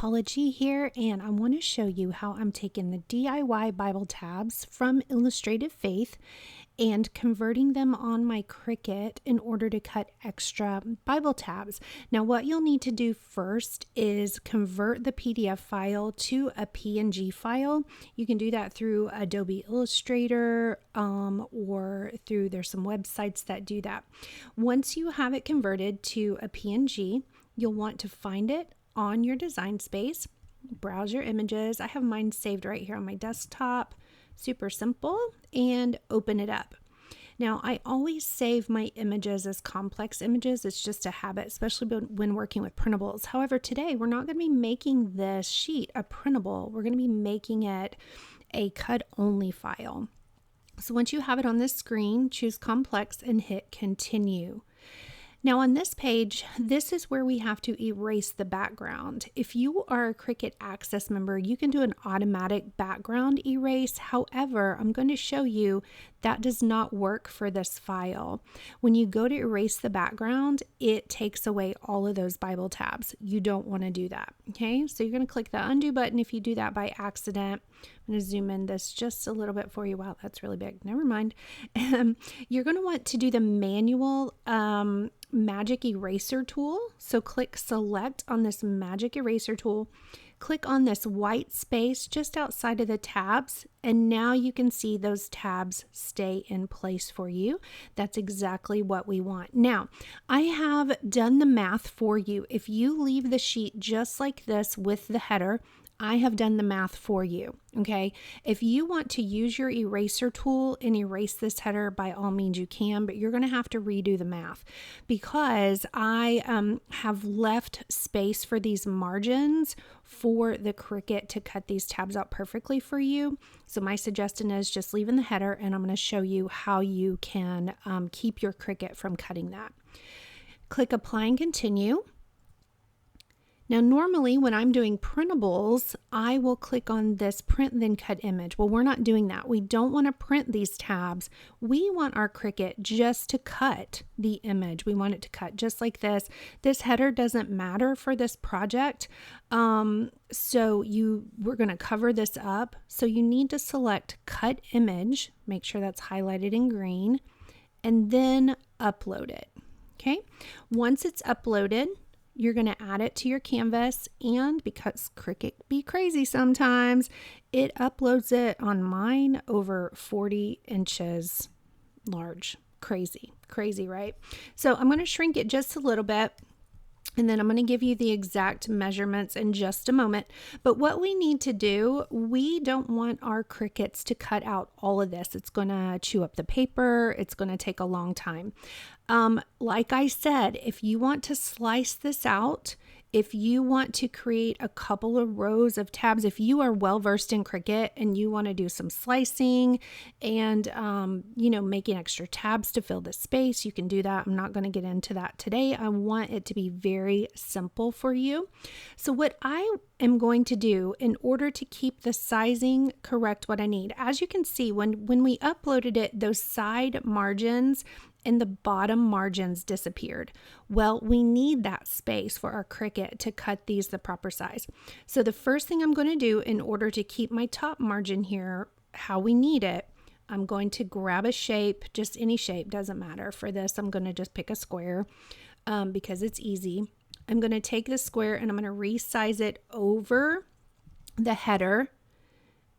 Typology here, and I want to show you how I'm taking the DIY Bible tabs from Illustrated Faith and converting them on my Cricut in order to cut extra Bible tabs. Now, what you'll need to do first is convert the PDF file to a PNG file. You can do that through Adobe Illustrator or there's some websites that do that. Once you have it converted to a PNG, you'll want to find it on your design space, browse your images. I have mine saved right here on my desktop, super simple, and open it up. Now, I always save my images as complex images. It's just a habit, especially when working with printables. However, today we're not going to be making this sheet a printable. We're going to be making it a cut-only file. So once you have it on this screen, choose complex and hit continue. Now on this page, this is where we have to erase the background. If you are a Cricut Access member, you can do an automatic background erase. However, I'm going to show you that does not work for this file. When you go to erase the background, it takes away all of those Bible tabs. You don't want to do that. Okay, so you're going to click the undo button if you do that by accident. I'm going to zoom in this just a little bit for you. Wow, that's really big. Never mind. You're going to want to do the manual magic eraser tool. So click select on this magic eraser tool. Click on this white space just outside of the tabs, and now you can see those tabs stay in place for you. That's exactly what we want. Now, I have done the math for you. If you leave the sheet just like this with the header, I have done the math for you, okay? If you want to use your eraser tool and erase this header, by all means you can, but you're going to have to redo the math because I have left space for these margins for the Cricut to cut these tabs out perfectly for you. So my suggestion is just leave in the header, and I'm going to show you how you can keep your Cricut from cutting that. Click apply and continue. Now, normally when I'm doing printables, I will click on this print then cut image. Well, we're not doing that. We don't want to print these tabs. We want our Cricut just to cut the image. We want it to cut just like this. This header doesn't matter for this project. We're going to cover this up. So you need to select cut image, make sure that's highlighted in green, and then upload it. Okay. Once it's uploaded, you're going to add it to your canvas, and because Cricut be crazy sometimes, it uploads it on mine over 40 inches large. Crazy, right? So I'm going to shrink it just a little bit, and then I'm going to give you the exact measurements in just a moment. But what we need to do, we don't want our Cricuts to cut out all of this. It's going to chew up the paper. It's going to take a long time. Like I said, if you want to slice this out, if you want to create a couple of rows of tabs, if you are well versed in Cricut and you want to do some slicing and, making extra tabs to fill the space, you can do that. I'm not going to get into that today. I want it to be very simple for you. So what I am going to do in order to keep the sizing correct, what I need, as you can see, when we uploaded it, those side margins and the bottom margins disappeared. Well, we need that space for our Cricut to cut these the proper size. So the first thing I'm going to do in order to keep my top margin here how we need it, I'm going to grab a shape, just any shape, doesn't matter. For this, I'm going to just pick a square because it's easy. I'm going to take this square and I'm going to resize it over the header.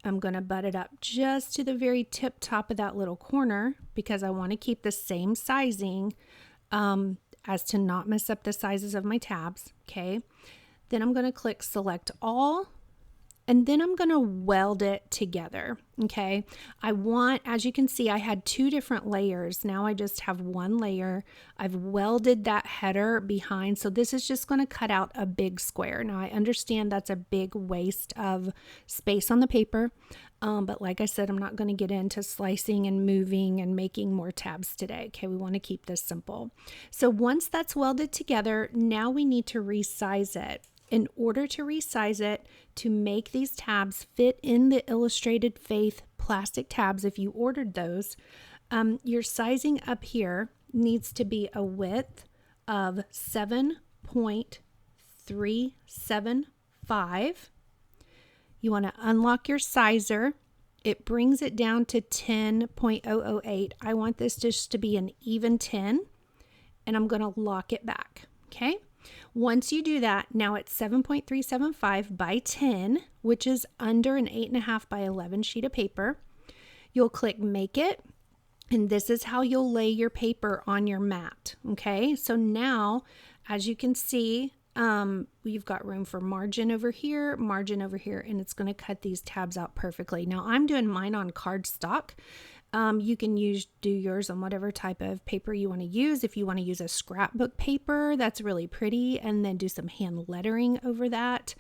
I'm going to butt it up just to the very tip top of that little corner because I want to keep the same sizing as to not mess up the sizes of my tabs. Okay. Then I'm going to click select all, and then I'm going to weld it together. Okay. As you can see, I had two different layers. Now I just have one layer. I've welded that header behind. So this is just going to cut out a big square. Now I understand that's a big waste of space on the paper. But like I said, I'm not going to get into slicing and moving and making more tabs today. Okay. We want to keep this simple. So once that's welded together, now we need to resize it. In order to resize it, to make these tabs fit in the Illustrated Faith plastic tabs, if you ordered those, your sizing up here needs to be a width of 7.375 5. You want to unlock your sizer. It brings it down to 10.008. I want this just to be an even 10, and I'm going to lock it back. Okay. Once you do that, now it's 7.375 by 10, which is under an 8.5 by 11 sheet of paper. You'll click Make It, and this is how you'll lay your paper on your mat. Okay. So now, as you can see, you've got room for margin over here, and it's going to cut these tabs out perfectly. Now I'm doing mine on cardstock. You can do yours on whatever type of paper you want to use. If you want to use a scrapbook paper, that's really pretty, and then do some hand lettering over that.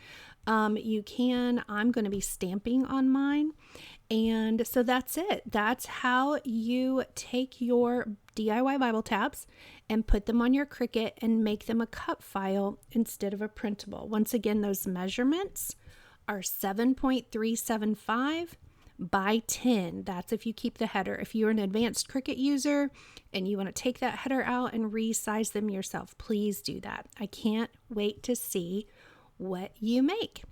You can. I'm going to be stamping on mine. And so that's it. That's how you take your DIY Bible tabs and put them on your Cricut and make them a cut file instead of a printable. Once again, those measurements are 7.375 by 10. That's if you keep the header. If you're an advanced Cricut user and you want to take that header out and resize them yourself, please do that. I can't wait to see what you make.